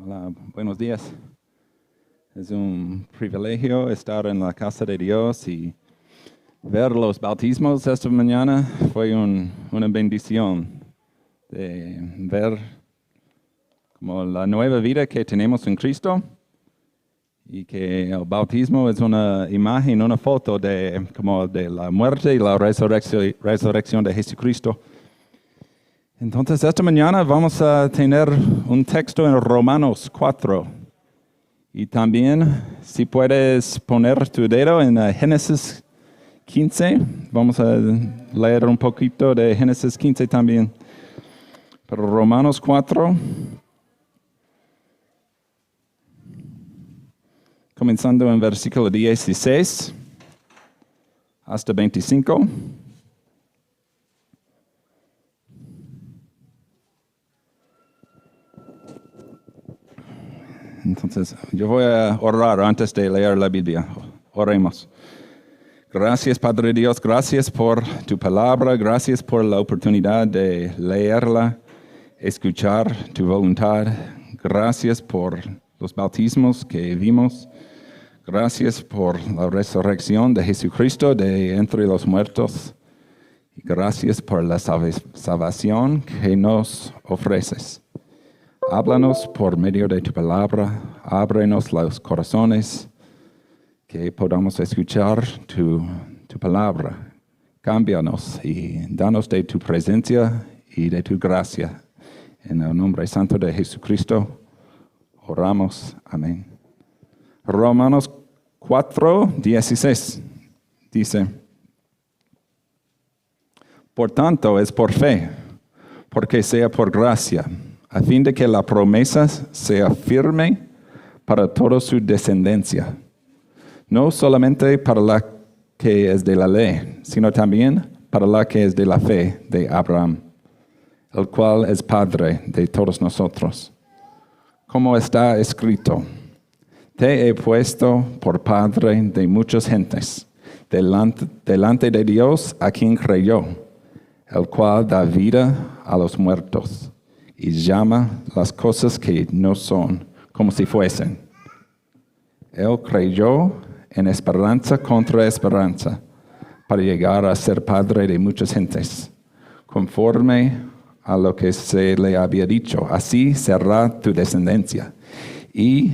Hola, buenos días. Es un privilegio estar en la casa de Dios y ver los bautismos esta mañana. Fue una bendición de ver como la nueva vida que tenemos en Cristo y que el bautismo es una imagen, una foto de la muerte y la resurrección de Jesucristo. Entonces, esta mañana vamos a tener un texto en Romanos 4. Y también, si puedes poner tu dedo en Génesis 15, vamos a leer un poquito de Génesis 15 también. Pero Romanos 4, comenzando en versículo 16 hasta 25. Entonces, yo voy a orar antes de leer la Biblia. Oremos. Gracias, Padre Dios, gracias por tu palabra, gracias por la oportunidad de leerla, escuchar tu voluntad. Gracias por los bautismos que vimos. Gracias por la resurrección de Jesucristo de entre los muertos. Y gracias por la salvación que nos ofreces. Háblanos por medio de tu palabra, ábrenos los corazones, que podamos escuchar tu palabra. Cámbianos y danos de tu presencia y de tu gracia. En el nombre santo de Jesucristo, oramos. Amén. Romanos 4:16 dice: Por tanto es por fe, porque sea por gracia, a fin de que la promesa sea firme para toda su descendencia, no solamente para la que es de la ley, sino también para la que es de la fe de Abraham, el cual es Padre de todos nosotros. Como está escrito: Te he puesto por Padre de muchas gentes, delante de Dios a quien creyó, el cual da vida a los muertos y llama las cosas que no son como si fuesen. Él creyó en esperanza contra esperanza, para llegar a ser padre de muchas gentes, conforme a lo que se le había dicho: así será tu descendencia. Y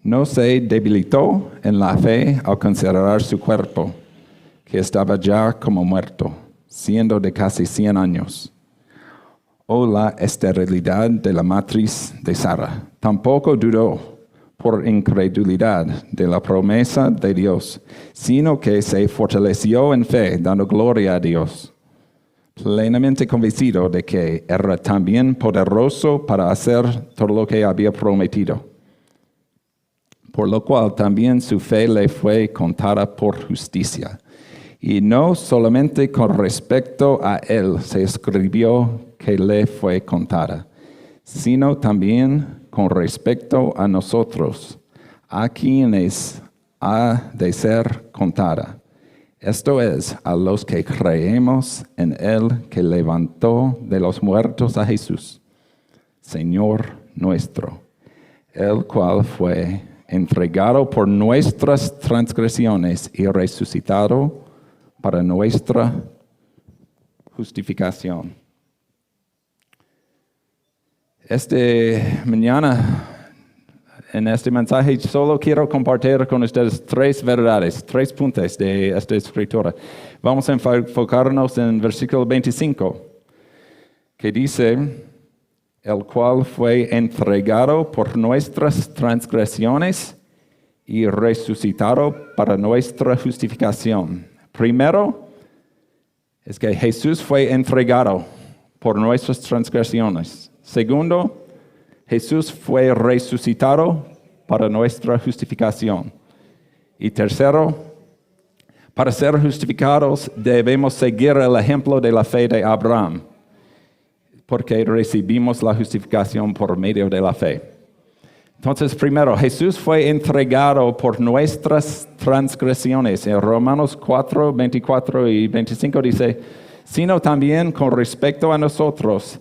no se debilitó en la fe al considerar su cuerpo, que estaba ya como muerto, siendo de casi 100 años. O la esterilidad de la matriz de Sara. Tampoco dudó por incredulidad de la promesa de Dios, sino que se fortaleció en fe, dando gloria a Dios, plenamente convencido de que era también poderoso para hacer todo lo que había prometido. Por lo cual también su fe le fue contada por justicia. Y no solamente con respecto a él se escribió que le fue contada, sino también con respecto a nosotros, a quienes ha de ser contada. Esto es, a los que creemos en él que levantó de los muertos a Jesús, Señor nuestro, el cual fue entregado por nuestras transgresiones y resucitado para nuestra justificación. Mañana, en este mensaje, solo quiero compartir con ustedes 3 verdades, 3 puntos de esta escritura. Vamos a enfocarnos en el versículo 25, que dice: el cual fue entregado por nuestras transgresiones y resucitado para nuestra justificación. Primero, es que Jesús fue entregado por nuestras transgresiones. Segundo, Jesús fue resucitado para nuestra justificación. Y tercero, para ser justificados debemos seguir el ejemplo de la fe de Abraham, porque recibimos la justificación por medio de la fe. Entonces, primero, Jesús fue entregado por nuestras transgresiones. En Romanos 4, 24 y 25 dice: sino también con respecto a nosotros,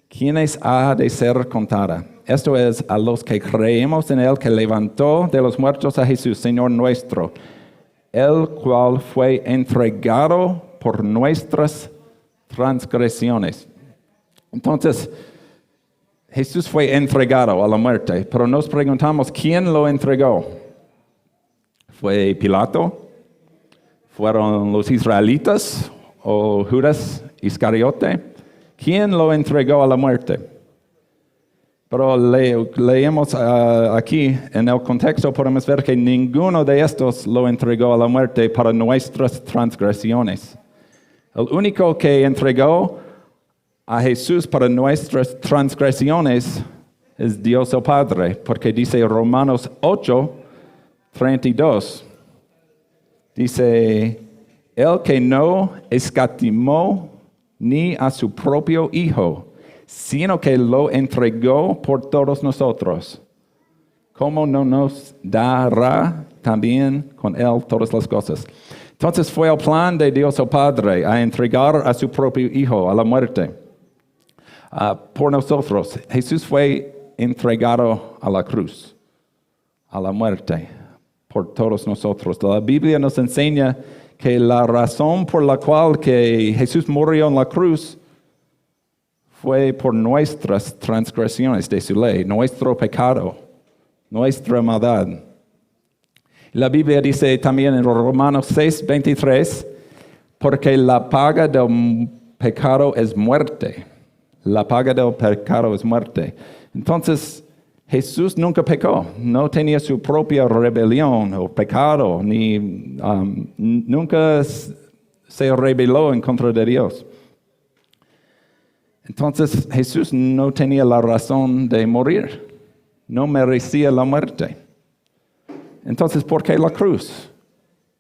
quienes ha de ser contada. esto es, a los que creemos en Él que levantó de los muertos a Jesús, Señor nuestro, el cual fue entregado por nuestras transgresiones. Entonces, Jesús fue entregado a la muerte, pero nos preguntamos, ¿quién lo entregó? ¿Fue Pilato? ¿Fueron los israelitas o Judas Iscariote? ¿Quién lo entregó a la muerte? Pero leemos aquí, en el contexto podemos ver que ninguno de estos lo entregó a la muerte para nuestras transgresiones. El único que entregó a Jesús para nuestras transgresiones es Dios el Padre, porque dice Romanos 8:32, dice, el que no escatimó ni a su propio Hijo, sino que lo entregó por todos nosotros, ¿cómo no nos dará también con Él todas las cosas? Entonces fue el plan de Dios el Padre a entregar a su propio Hijo a la muerte. Por nosotros, Jesús fue entregado a la cruz, a la muerte, por todos nosotros. La Biblia nos enseña que la razón por la cual que Jesús murió en la cruz fue por nuestras transgresiones de su ley, nuestro pecado, nuestra maldad. La Biblia dice también en Romanos 6:23, porque la paga del pecado es muerte. La paga del pecado es muerte. Entonces, Jesús nunca pecó, no tenía su propia rebelión o pecado, ni nunca se rebeló en contra de Dios. Entonces, Jesús no tenía la razón de morir, no merecía la muerte. Entonces, ¿por qué la cruz?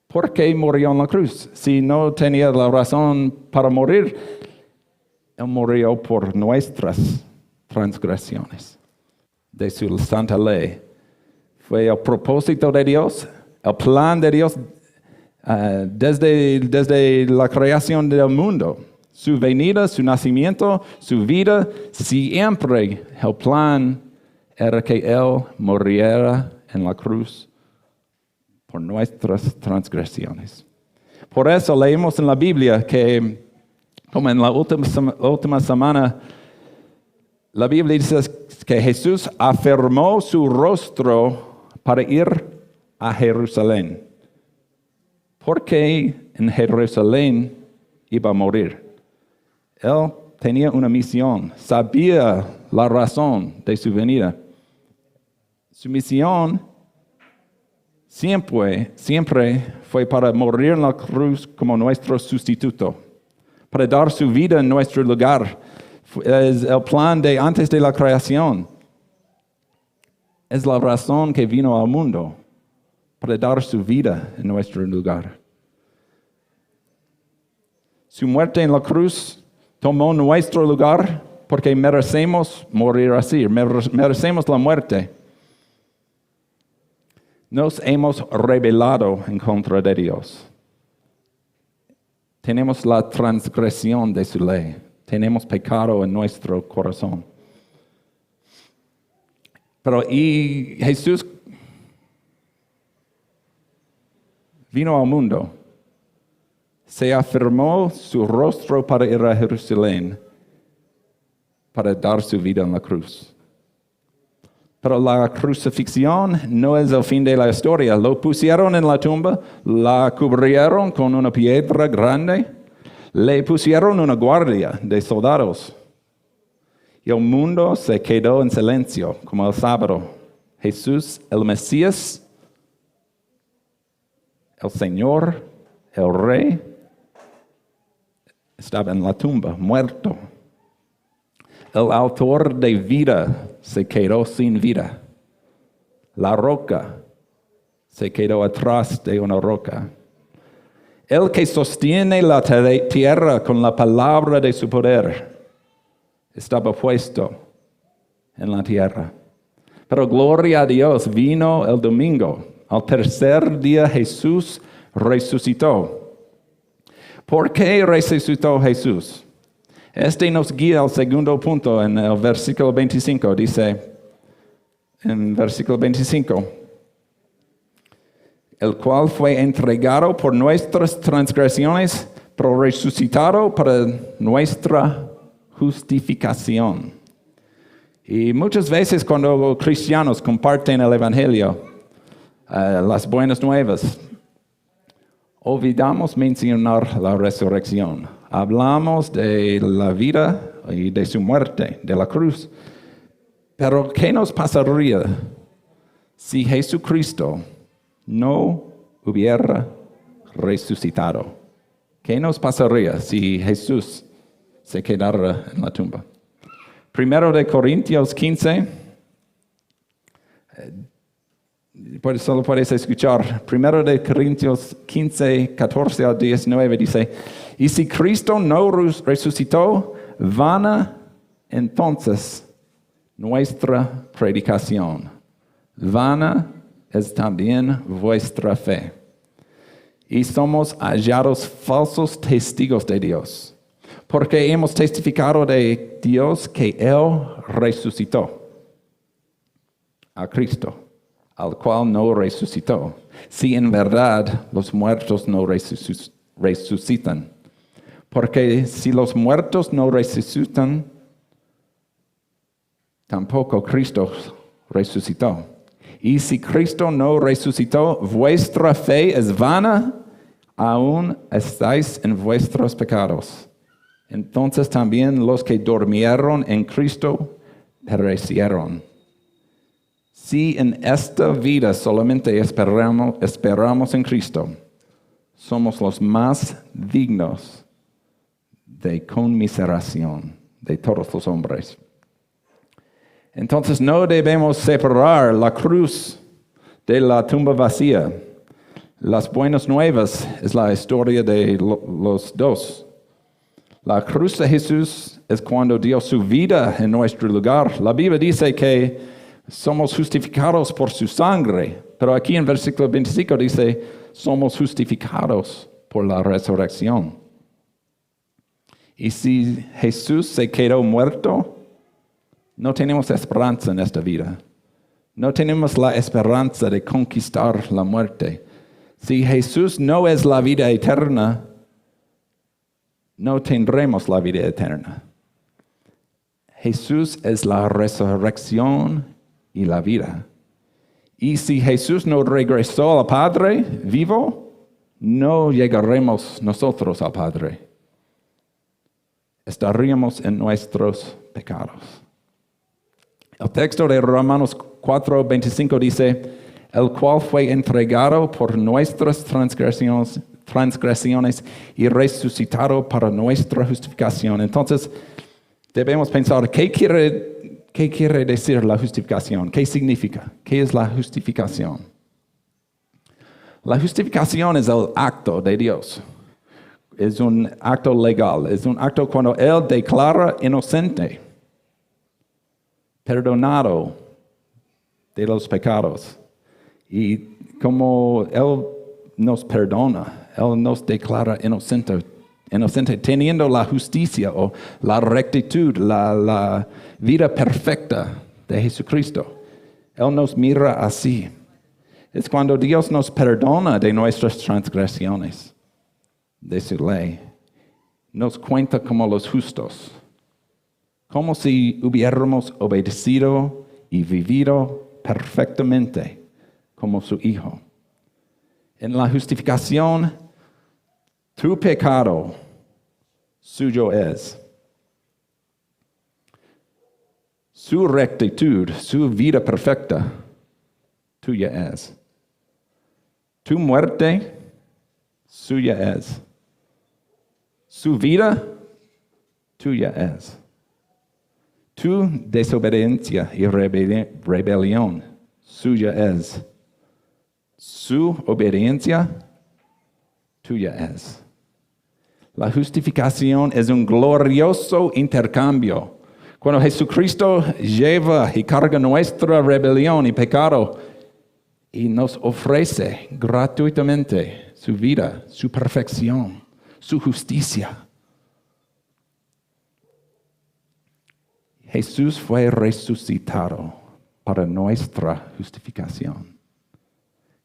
¿Por qué murió en la cruz? Si no tenía la razón para morir, Él murió por nuestras transgresiones de su santa ley. Fue el propósito de Dios, el plan de Dios desde la creación del mundo. Su venida, su nacimiento, su vida, siempre el plan era que Él muriera en la cruz por nuestras transgresiones. Por eso leemos en la Biblia que, como en la última semana, la Biblia dice que Jesús afirmó su rostro para ir a Jerusalén. ¿Por qué en Jerusalén iba a morir? Él tenía una misión, sabía la razón de su venida. Su misión siempre fue para morir en la cruz como nuestro sustituto, para dar su vida en nuestro lugar. Es el plan de antes de la creación. Es la razón que vino al mundo, para dar su vida en nuestro lugar. Su muerte en la cruz tomó nuestro lugar porque merecemos morir así, merecemos la muerte. Nos hemos rebelado en contra de Dios. Tenemos la transgresión de su ley. Tenemos pecado en nuestro corazón. Y Jesús vino al mundo. Se afirmó su rostro para ir a Jerusalén, para dar su vida en la cruz. Pero la crucifixión no es el fin de la historia. Lo pusieron en la tumba, la cubrieron con una piedra grande, le pusieron una guardia de soldados. Y el mundo se quedó en silencio, como el sábado. Jesús, el Mesías, el Señor, el Rey, estaba en la tumba, muerto. El autor de vida se quedó sin vida. La roca se quedó atrás de una roca. El que sostiene la tierra con la palabra de su poder estaba puesto en la tierra. Pero gloria a Dios, vino el domingo. Al tercer día Jesús resucitó. ¿Por qué resucitó Jesús? Este nos guía al segundo punto en el versículo 25. Dice, en versículo 25. El cual fue entregado por nuestras transgresiones, pero resucitado para nuestra justificación. Y muchas veces cuando cristianos comparten el Evangelio, las buenas nuevas, olvidamos mencionar la resurrección. Hablamos de la vida y de su muerte, de la cruz. Pero ¿qué nos pasaría si Jesucristo no hubiera resucitado? ¿Qué nos pasaría si Jesús se quedara en la tumba? Primero de Corintios 15, solo puedes escuchar. Primero de Corintios 15, 14 al 19 dice, y si Cristo no resucitó, vana entonces nuestra predicación. Vana es también vuestra fe. Y somos hallados falsos testigos de Dios, porque hemos testificado de Dios que Él resucitó a Cristo, al cual no resucitó, si en verdad los muertos no resucitan. Porque si los muertos no resucitan, tampoco Cristo resucitó. Y si Cristo no resucitó, vuestra fe es vana, aún estáis en vuestros pecados. Entonces también los que durmieron en Cristo perecieron. Si en esta vida solamente esperamos en Cristo, somos los más dignos de conmiseración de todos los hombres. Entonces no debemos separar la cruz de la tumba vacía. Las buenas nuevas es la historia de los dos. La cruz de Jesús es cuando dio su vida en nuestro lugar. La Biblia dice que somos justificados por su sangre, pero aquí en versículo 25 dice, somos justificados por la resurrección. Y si Jesús se quedó muerto, no tenemos esperanza en esta vida. No tenemos la esperanza de conquistar la muerte. Si Jesús no es la vida eterna, no tendremos la vida eterna. Jesús es la resurrección y la vida. Y si Jesús no regresó al Padre vivo, no llegaremos nosotros al Padre. Estaríamos en nuestros pecados. El texto de Romanos 4:25 dice, el cual fue entregado por nuestras transgresiones y resucitado para nuestra justificación. Entonces, debemos pensar, ¿qué quiere decir la justificación? ¿Qué significa? ¿Qué es la justificación? La justificación es el acto de Dios. Es un acto legal. Es un acto cuando Él declara inocente, perdonado de los pecados. Y como Él nos perdona, Él nos declara inocente, teniendo la justicia o la rectitud, la vida perfecta de Jesucristo. Él nos mira así. Es cuando Dios nos perdona de nuestras transgresiones, de su ley. Nos cuenta como los justos, como si hubiéramos obedecido y vivido perfectamente como su Hijo. En la justificación, tu pecado suyo es. Su rectitud, su vida perfecta, tuya es. Tu muerte, suya es. Su vida, tuya es. Tu desobediencia y rebelión, suya es. Su obediencia, tuya es. La justificación es un glorioso intercambio. Cuando Jesucristo lleva y carga nuestra rebelión y pecado y nos ofrece gratuitamente su vida, su perfección, su justicia. Jesús fue resucitado para nuestra justificación.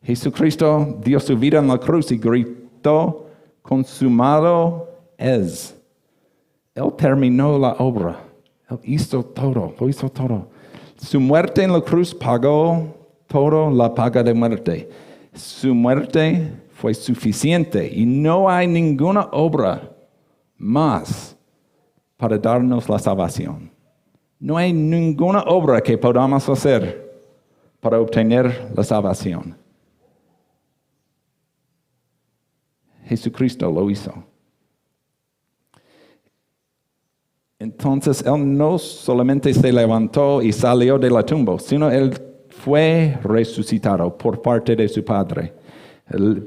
Jesucristo dio su vida en la cruz y gritó, consumado es. Él terminó la obra. Él hizo todo, lo hizo todo. Su muerte en la cruz pagó todo la paga de muerte. Su muerte fue suficiente y no hay ninguna obra más para darnos la salvación. No hay ninguna obra que podamos hacer para obtener la salvación. Jesucristo lo hizo. Entonces, Él no solamente se levantó y salió de la tumba, sino Él fue resucitado por parte de su Padre.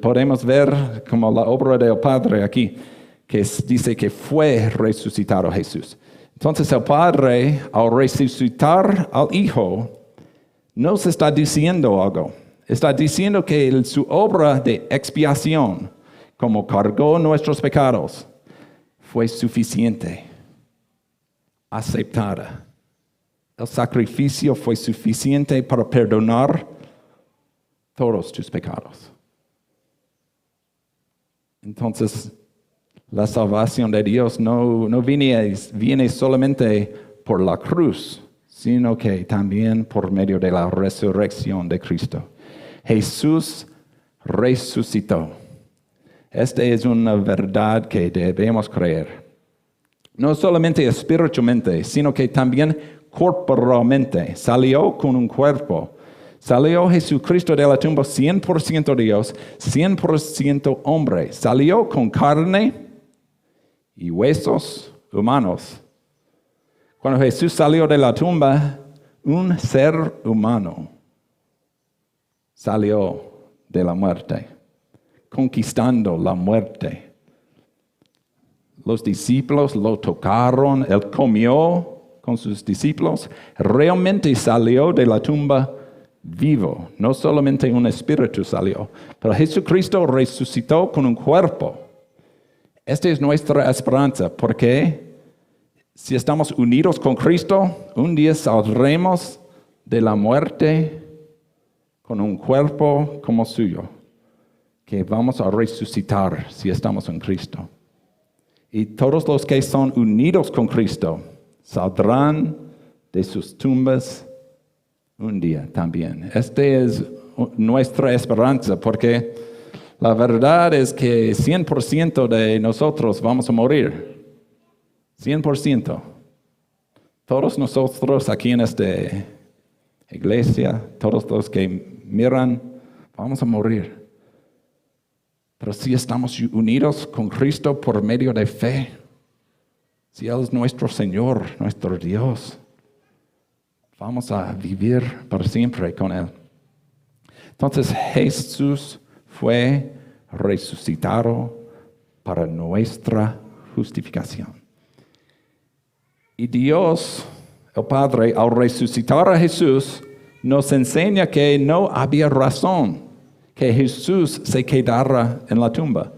Podemos ver como la obra del Padre aquí, que dice que fue resucitado Jesús. Entonces, el Padre, al resucitar al Hijo, nos está diciendo algo. Está diciendo que su obra de expiación, como cargó nuestros pecados, fue suficiente, aceptada. El sacrificio fue suficiente para perdonar todos tus pecados. Entonces, la salvación de Dios no viene solamente por la cruz, sino que también por medio de la resurrección de Cristo. Jesús resucitó. Esta es una verdad que debemos creer. No solamente espiritualmente, sino que también corporalmente. Salió con un cuerpo. Salió Jesucristo de la tumba 100% Dios, 100% hombre. Salió con carne y huesos humanos. Cuando Jesús salió de la tumba, un ser humano salió de la muerte, conquistando la muerte. Los discípulos lo tocaron, Él comió con sus discípulos, realmente salió de la tumba vivo, no solamente un espíritu salió, pero Jesucristo resucitó con un cuerpo. Esta es nuestra esperanza, porque si estamos unidos con Cristo, un día saldremos de la muerte con un cuerpo como suyo, que vamos a resucitar si estamos en Cristo. Y todos los que son unidos con Cristo saldrán de sus tumbas un día también. Esta es nuestra esperanza, porque la verdad es que 100% de nosotros vamos a morir. 100%. Todos nosotros aquí en esta iglesia, todos los que miran, vamos a morir. Pero si estamos unidos con Cristo por medio de fe, si Él es nuestro Señor, nuestro Dios, vamos a vivir para siempre con Él. Entonces Jesús fue resucitado para nuestra justificación. Y Dios, el Padre, al resucitar a Jesús, nos enseña que no había razón que Jesús se quedara en la tumba.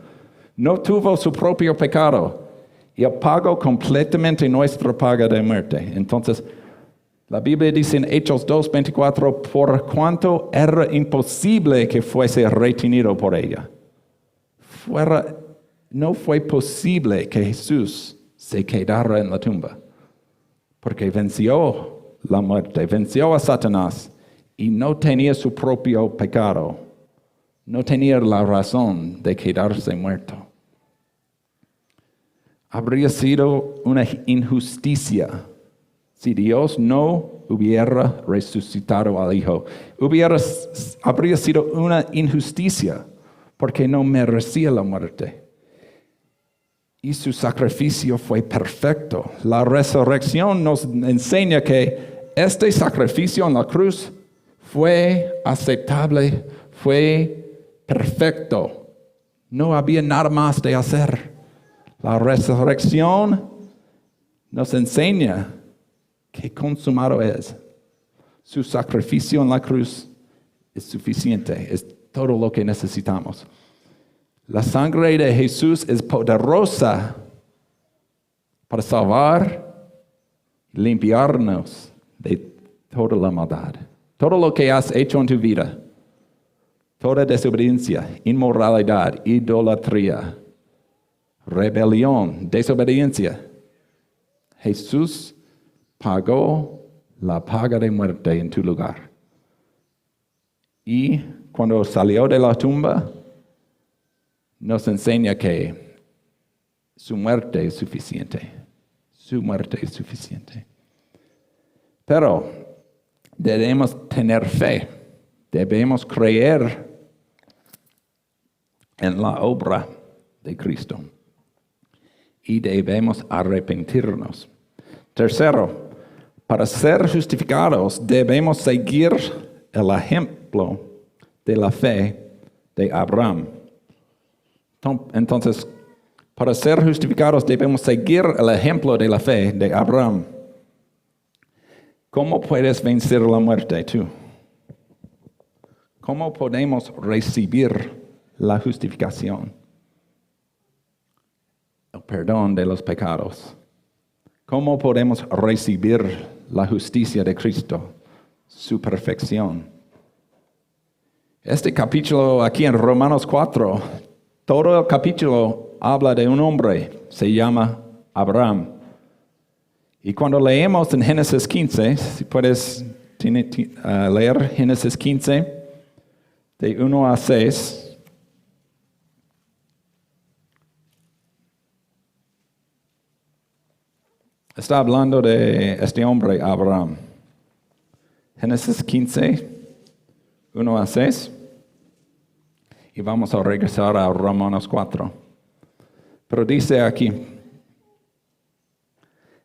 No tuvo su propio pecado y Él pagó completamente nuestra paga de muerte. Entonces, la Biblia dice en Hechos 2:24, por cuanto era imposible que fuese retenido por ella. No fue posible que Jesús se quedara en la tumba, porque venció la muerte, venció a Satanás y no tenía su propio pecado. No tenía la razón de quedarse muerto. Habría sido una injusticia si Dios no hubiera resucitado al Hijo. Habría sido una injusticia porque no merecía la muerte. Y su sacrificio fue perfecto. La resurrección nos enseña que este sacrificio en la cruz fue aceptable, fue perfecto. No había nada más de hacer. La resurrección nos enseña que consumado es. Su sacrificio en la cruz es suficiente, es todo lo que necesitamos. La sangre de Jesús es poderosa para salvar y limpiarnos de toda la maldad. Todo lo que has hecho en tu vida, toda desobediencia, inmoralidad, idolatría, rebelión, desobediencia, Jesús pagó la paga de muerte en tu lugar. Y cuando salió de la tumba, nos enseña que su muerte es suficiente. Su muerte es suficiente. Pero debemos tener fe. Debemos creer en la obra de Cristo. Y debemos arrepentirnos. Tercero, para ser justificados debemos seguir el ejemplo de la fe de Abraham. Entonces, para ser justificados debemos seguir el ejemplo de la fe de Abraham. ¿Cómo puedes vencer la muerte tú? ¿Cómo podemos recibir la justificación? El perdón de los pecados. ¿Cómo podemos recibir la justicia de Cristo? Su perfección. Este capítulo aquí en Romanos 4, todo el capítulo habla de un hombre, se llama Abraham. Y cuando leemos en Génesis 15, si puedes leer Génesis 15, de 1 a 6, está hablando de este hombre, Abraham. Génesis 15, 1 a 6. Y vamos a regresar a Romanos 4. Pero dice aquí,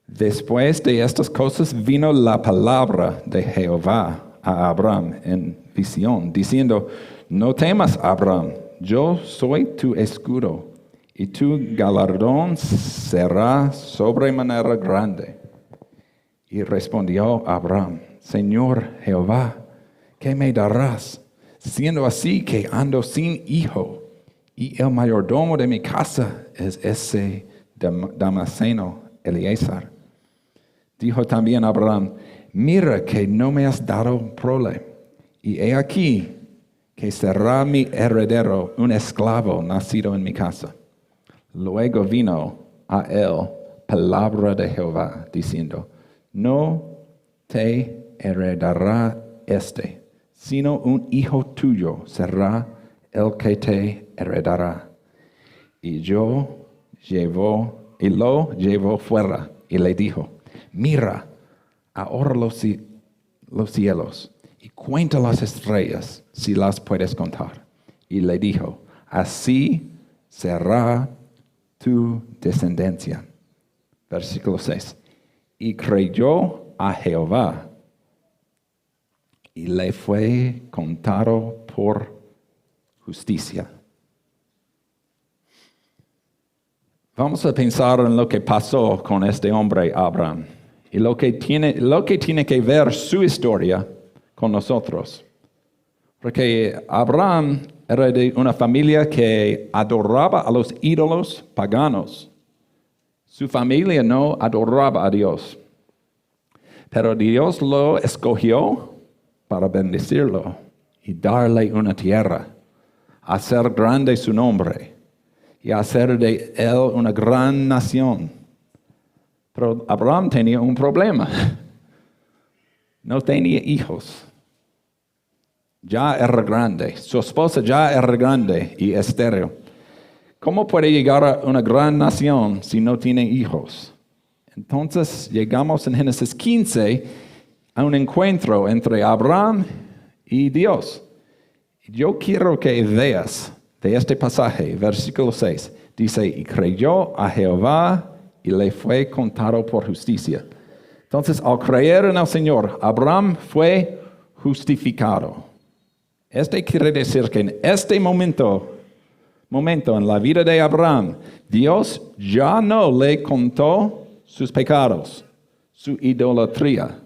después de estas cosas vino la palabra de Jehová a Abraham en visión, diciendo, no temas, Abraham, yo soy tu escudo, y tu galardón será sobremanera grande. Y respondió Abraham, Señor Jehová, ¿qué me darás? Siendo así que ando sin hijo, y el mayordomo de mi casa es ese Damaseno Eliezer. Dijo también Abraham, mira que no me has dado prole, y he aquí que será mi heredero un esclavo nacido en mi casa. Luego vino a él palabra de Jehová, diciendo, no te heredará sino un hijo tuyo será el que te heredará. Y lo llevó fuera y le dijo, mira ahora los cielos y cuenta las estrellas si las puedes contar. Y le dijo, así será tu descendencia. Versículo 6. Y creyó a Jehová y le fue contado por justicia. Vamos a pensar en lo que pasó con este hombre Abraham y lo que tiene que ver su historia con nosotros. Porque Abraham era de una familia que adoraba a los ídolos paganos. Su familia no adoraba a Dios. Pero Dios lo escogió para bendecirlo y darle una tierra, hacer grande su nombre y hacer de él una gran nación. Pero Abraham tenía un problema. No tenía hijos. Ya era grande. Su esposa ya era grande y estéril. ¿Cómo puede llegar a una gran nación si no tiene hijos? Entonces llegamos en Génesis 15 a un encuentro entre Abraham y Dios. Yo quiero que veas de este pasaje, versículo 6. Dice, y creyó a Jehová y le fue contado por justicia. Entonces, al creer en el Señor, Abraham fue justificado. Este quiere decir que en este momento en la vida de Abraham, Dios ya no le contó sus pecados, su idolatría,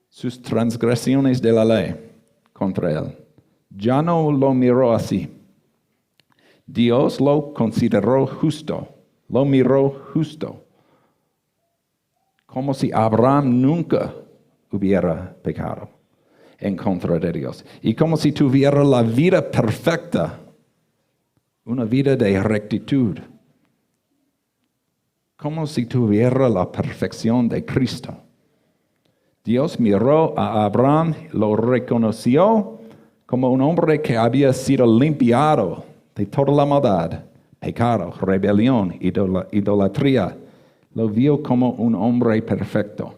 sus transgresiones de la ley contra él. Ya no lo miró así. Dios lo consideró justo, lo miró justo, como si Abraham nunca hubiera pecado. en contra de Dios. Y como si tuviera la vida perfecta, una vida de rectitud. Como si tuviera la perfección de Cristo. Dios miró a Abraham, lo reconoció como un hombre que había sido limpiado de toda la maldad, pecado, rebelión, idolatría. Lo vio como un hombre perfecto,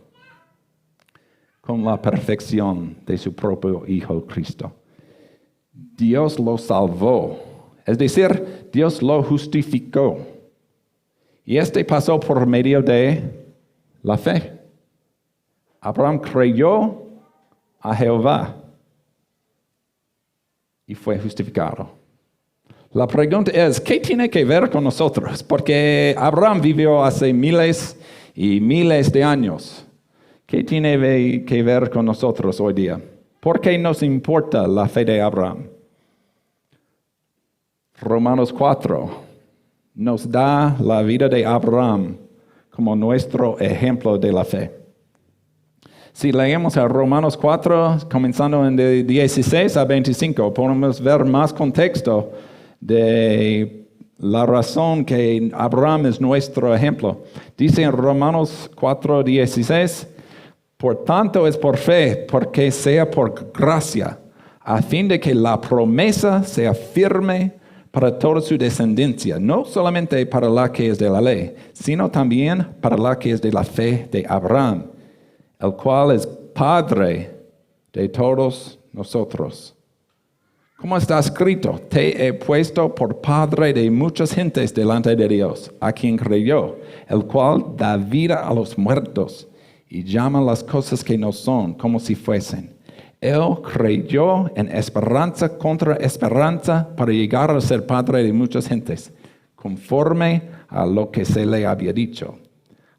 con la perfección de su propio Hijo Cristo. Dios lo salvó, es decir, Dios lo justificó. Y pasó por medio de la fe. Abraham creyó a Jehová y fue justificado. La pregunta es, ¿qué tiene que ver con nosotros? Porque Abraham vivió hace miles y miles de años. ¿Qué tiene que ver con nosotros hoy día? ¿Por qué nos importa la fe de Abraham? Romanos 4 nos da la vida de Abraham como nuestro ejemplo de la fe. Si leemos a Romanos 4, comenzando en de 16 a 25, podemos ver más contexto de la razón que Abraham es nuestro ejemplo. Dice en Romanos 4, 16, por tanto es por fe, porque sea por gracia, a fin de que la promesa sea firme para toda su descendencia, no solamente para la que es de la ley, sino también para la que es de la fe de Abraham, el cual es Padre de todos nosotros. Como está escrito, te he puesto por Padre de muchas gentes delante de Dios, a quien creyó, el cual da vida a los muertos y llama las cosas que no son como si fuesen. Él creyó en esperanza contra esperanza para llegar a ser padre de muchas gentes, conforme a lo que se le había dicho.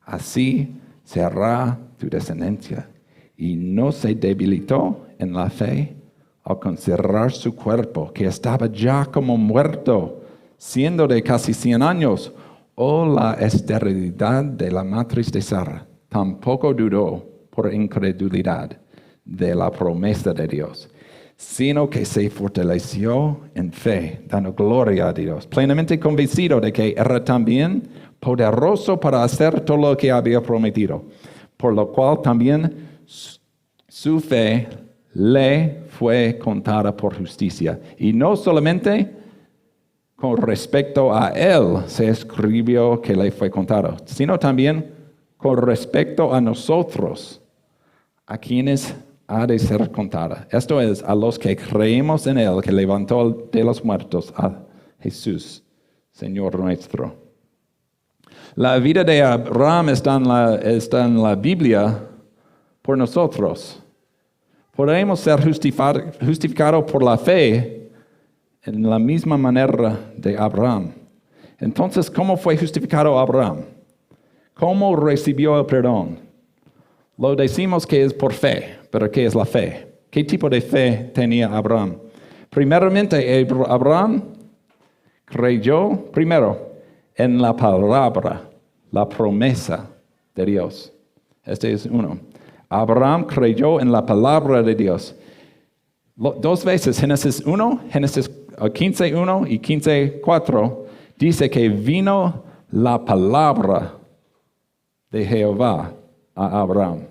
Así será tu descendencia. Y no se debilitó en la fe al considerar su cuerpo, que estaba ya como muerto, siendo de casi 100 años, o la esterilidad de la matriz de Sara. Tampoco dudó por incredulidad de la promesa de Dios, sino que se fortaleció en fe, dando gloria a Dios, plenamente convencido de que era también poderoso para hacer todo lo que había prometido, por lo cual también su fe le fue contada por justicia. Y no solamente con respecto a él se escribió que le fue contado, sino también con respecto a nosotros, a quienes ha de ser contada. Esto es, a los que creemos en Él, que levantó de los muertos a Jesús, Señor nuestro. La vida de Abraham está en la Biblia por nosotros. Podemos ser justificados por la fe en la misma manera de Abraham. Entonces, ¿cómo fue justificado Abraham? ¿Cómo recibió el perdón? Lo decimos que es por fe, pero ¿qué es la fe? ¿Qué tipo de fe tenía Abraham? Primeramente, Abraham creyó primero en la palabra, la promesa de Dios. Este es uno. Abraham creyó en la palabra de Dios. Dos veces, Génesis 1, Génesis 15:1 y 15:4, dice que vino la palabra de Jehová a Abraham.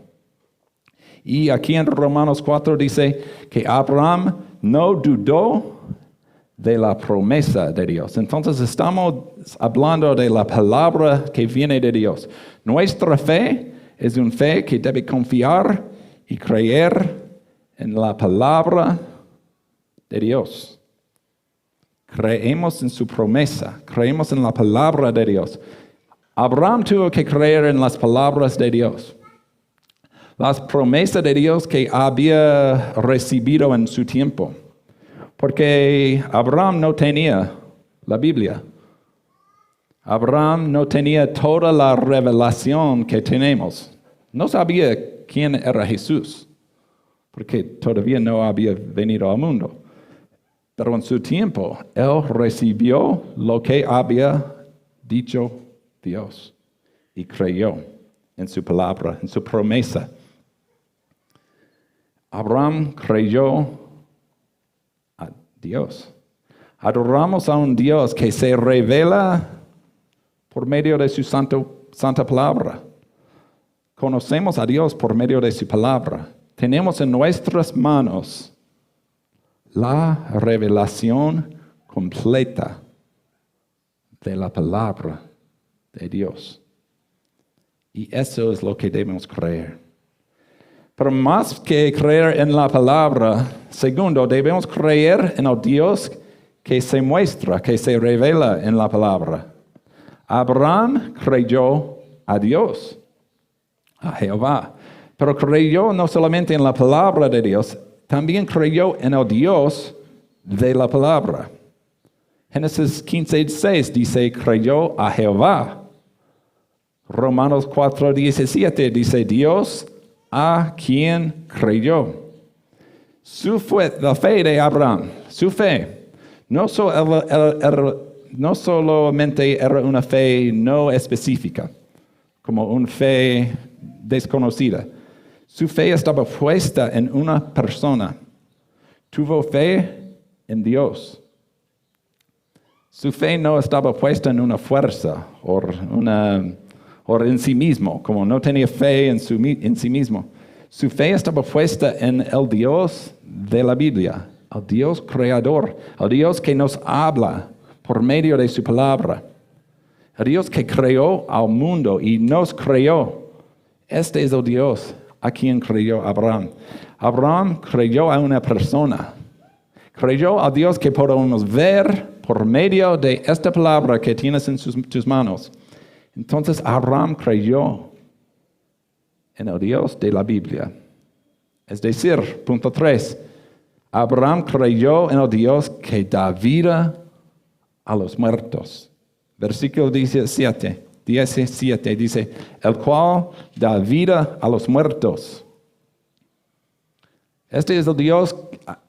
Y aquí en Romanos 4 dice que Abraham no dudó de la promesa de Dios. Entonces estamos hablando de la palabra que viene de Dios. Nuestra fe es una fe que debe confiar y creer en la palabra de Dios. Creemos en su promesa, creemos en la palabra de Dios. Abraham tuvo que creer en las palabras de Dios. Las promesas de Dios que había recibido en su tiempo. Porque Abraham no tenía la Biblia. Abraham no tenía toda la revelación que tenemos. No sabía quién era Jesús, porque todavía no había venido al mundo. Pero en su tiempo, él recibió lo que había dicho Dios y creyó en su palabra, en su promesa. Abraham creyó a Dios. Adoramos a un Dios que se revela por medio de su santa palabra. Conocemos a Dios por medio de su palabra. Tenemos en nuestras manos la revelación completa de la palabra de Dios. Y eso es lo que debemos creer. Pero más que creer en la palabra, segundo, debemos creer en el Dios que se muestra, que se revela en la palabra. Abraham creyó a Dios, a Jehová, pero creyó no solamente en la palabra de Dios, también creyó en el Dios de la palabra. Génesis 15:6 dice, creyó a Jehová. Romanos 4:17 dice, Dios a quien creyó. La fe de Abraham, su fe, no solamente era una fe no específica, como una fe desconocida. Su fe estaba puesta en una persona. Tuvo fe en Dios. Su fe no estaba puesta en una fuerza o en sí mismo, como no tenía fe en sí mismo. Su fe estaba puesta en el Dios de la Biblia, el Dios creador, el Dios que nos habla por medio de su palabra, el Dios que creó al mundo y nos creó. Este es el Dios a quien creyó Abraham. Abraham creyó a una persona. Creyó a Dios que podemos ver por medio de esta palabra que tienes en tus manos. Entonces Abraham creyó en el Dios de la Biblia. Es decir, punto 3, Abraham creyó en el Dios que da vida a los muertos. Versículo 17 dice, el cual da vida a los muertos. Este es el Dios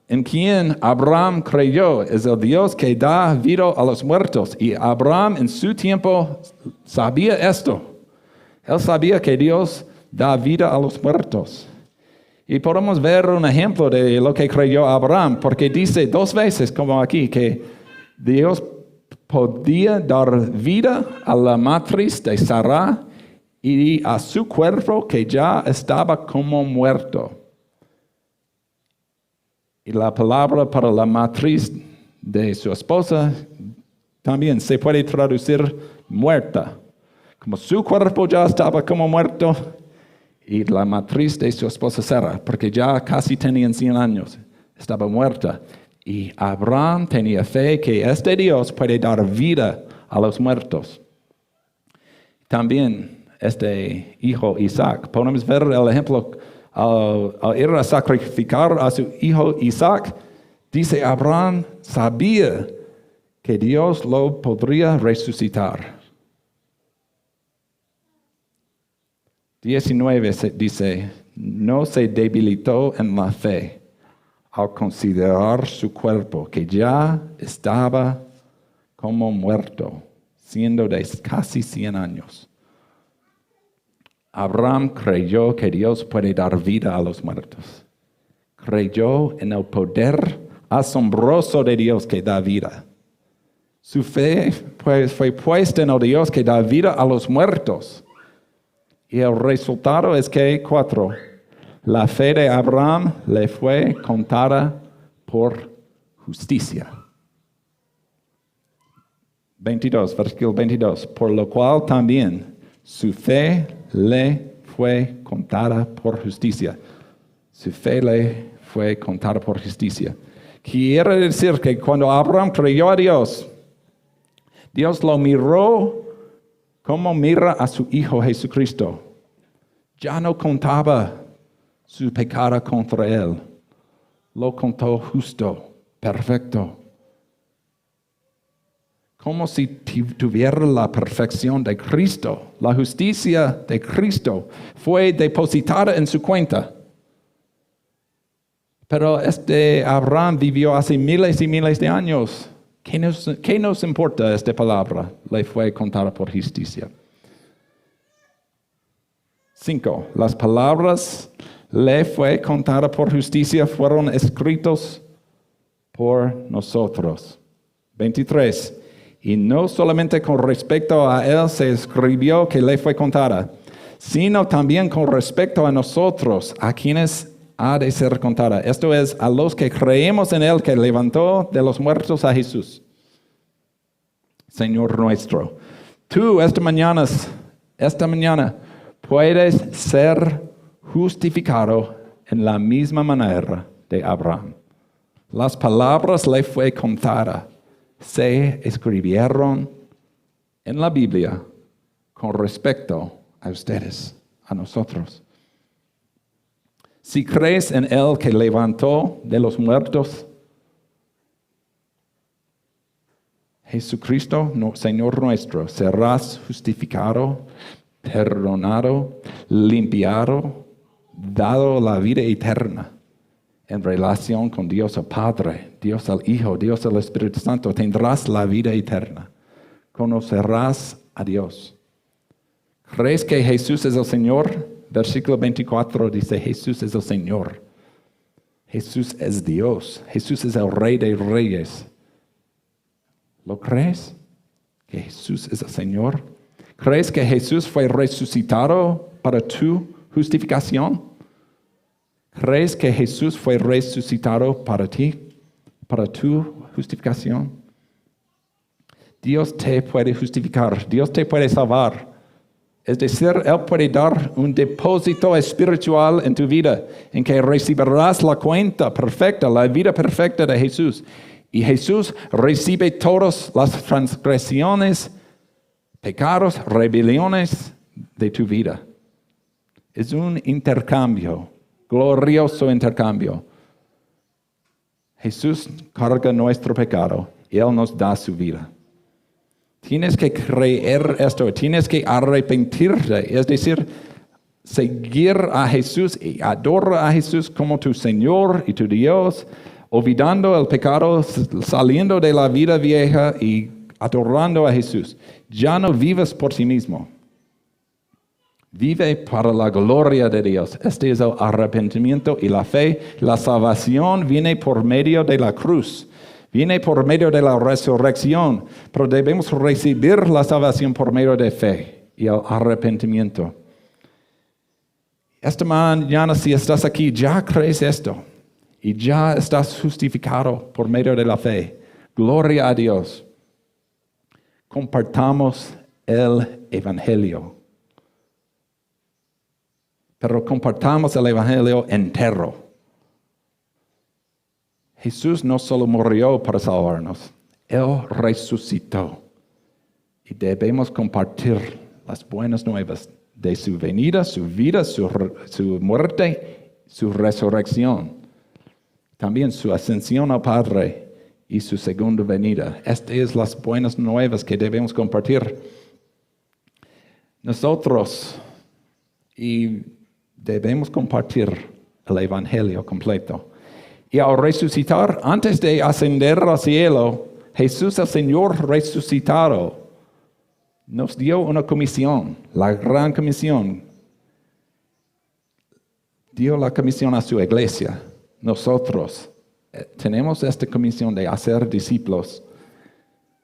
en quien Abraham creyó, es el Dios que da vida a los muertos. Y Abraham en su tiempo sabía esto. Él sabía que Dios da vida a los muertos. Y podemos ver un ejemplo de lo que creyó Abraham, porque dice 2 veces, como aquí, que Dios podía dar vida a la matriz de Sarah y a su cuerpo que ya estaba como muerto. Y la palabra para la matriz de su esposa también se puede traducir muerta. Como su cuerpo ya estaba como muerto y la matriz de su esposa Sara, porque ya casi tenían 100 años, estaba muerta. Y Abraham tenía fe que este Dios puede dar vida a los muertos. También este hijo Isaac. Podemos ver el ejemplo al ir a sacrificar a su hijo Isaac. Dice Abraham sabía que Dios lo podría resucitar. 19 dice, no se debilitó en la fe al considerar su cuerpo, que ya estaba como muerto, siendo de casi 100 años. Abraham creyó que Dios puede dar vida a los muertos. Creyó en el poder asombroso de Dios que da vida. Su fe pues, fue puesta en el Dios que da vida a los muertos. Y el resultado es que 4. La fe de Abraham le fue contada por justicia. 22, versículo 22. Por lo cual también su fe le fue contada por justicia. Su fe le fue contada por justicia. Quiere decir que cuando Abraham creyó a Dios, Dios lo miró como mira a su Hijo Jesucristo. Ya no contaba su pecado contra él. Lo contó justo, perfecto. Como si tuviera la perfección de Cristo. La justicia de Cristo fue depositada en su cuenta. Pero Abraham vivió hace miles y miles de años. ¿Qué nos importa esta palabra? Le fue contada por justicia. 5. Las palabras le fue contada por justicia, fueron escritos por nosotros. 23. Y no solamente con respecto a él se escribió que le fue contada, sino también con respecto a nosotros, a quienes ha de ser contada. Esto es, a los que creemos en él que levantó de los muertos a Jesús, Señor nuestro. Tú esta mañana puedes ser justificado en la misma manera de Abraham. Las palabras le fue contada, se escribieron en la Biblia con respecto a ustedes, a nosotros. Si crees en él que levantó de los muertos, Jesucristo, Señor nuestro, serás justificado, perdonado, limpiado, dado la vida eterna en relación con Dios el Padre, Dios el Hijo, Dios el Espíritu Santo. Tendrás la vida eterna. Conocerás a Dios. ¿Crees que Jesús es el Señor? Versículo 24 dice, Jesús es el Señor. Jesús es Dios. Jesús es el Rey de Reyes. ¿Lo crees? ¿Que Jesús es el Señor? ¿Crees que Jesús fue resucitado para tu justificación? ¿Crees que Jesús fue resucitado para ti, para tu justificación? Dios te puede justificar, Dios te puede salvar. Es decir, Él puede dar un depósito espiritual en tu vida, en que recibirás la cuenta perfecta, la vida perfecta de Jesús. Y Jesús recibe todas las transgresiones, pecados, rebeliones de tu vida. Es un intercambio, glorioso intercambio. Jesús carga nuestro pecado y Él nos da su vida. Tienes que creer esto, tienes que arrepentirte, es decir, seguir a Jesús y adorar a Jesús como tu Señor y tu Dios, olvidando el pecado, saliendo de la vida vieja y adorando a Jesús. Ya no vives por sí mismo. Vive para la gloria de Dios. Este es el arrepentimiento y la fe. La salvación viene por medio de la cruz. Viene por medio de la resurrección, pero debemos recibir la salvación por medio de fe y el arrepentimiento. Esta mañana, si estás aquí, ya crees esto y ya estás justificado por medio de la fe. Gloria a Dios. Compartamos el Evangelio. Pero compartamos el Evangelio entero. Jesús no solo murió para salvarnos, Él resucitó. Y debemos compartir las buenas nuevas de su venida, su vida, su muerte, su resurrección. También su ascensión al Padre y su segunda venida. Estas son las buenas nuevas que debemos compartir. Nosotros y debemos compartir el Evangelio completo. Y al resucitar, antes de ascender al cielo, Jesús el Señor resucitado nos dio una comisión, la gran comisión. Dio la comisión a su iglesia. Nosotros tenemos esta comisión de hacer discípulos,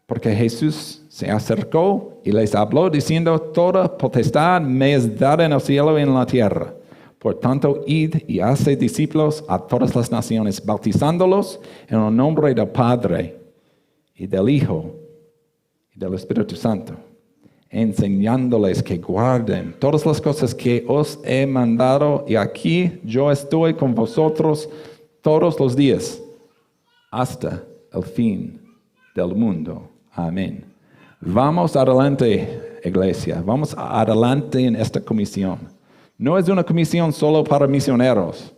porque Jesús se acercó y les habló diciendo, toda potestad me es dada en el cielo y en la tierra. Por tanto, id y haced discípulos a todas las naciones, bautizándolos en el nombre del Padre y del Hijo y del Espíritu Santo, enseñándoles que guarden todas las cosas que os he mandado, y aquí yo estoy con vosotros todos los días, hasta el fin del mundo. Amén. Vamos adelante, iglesia. Vamos adelante en esta comisión. No es una comisión solo para misioneros.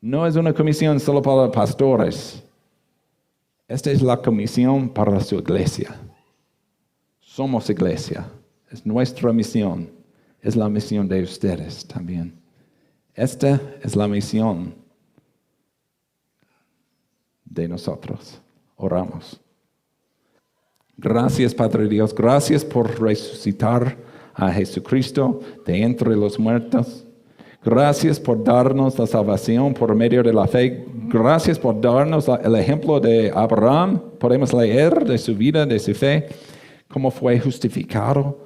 No es una comisión solo para pastores. Esta es la comisión para su iglesia. Somos iglesia. Es nuestra misión. Es la misión de ustedes también. Esta es la misión de nosotros. Oramos. Gracias, Padre Dios. Gracias por resucitar a Jesucristo de entre los muertos. Gracias por darnos la salvación por medio de la fe. Gracias por darnos el ejemplo de Abraham. Podemos leer de su vida, de su fe, cómo fue justificado.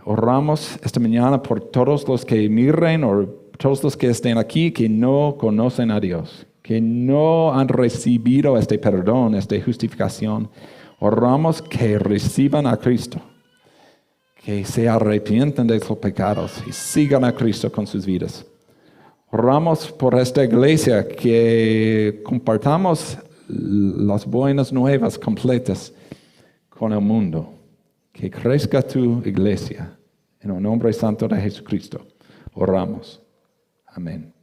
Oramos esta mañana por todos los que miren o todos los que estén aquí que no conocen a Dios, que no han recibido este perdón, esta justificación. Oramos que reciban a Cristo, que se arrepientan de sus pecados y sigan a Cristo con sus vidas. Oramos por esta iglesia, que compartamos las buenas nuevas completas con el mundo. Que crezca tu iglesia. En el nombre santo de Jesucristo, oramos. Amén.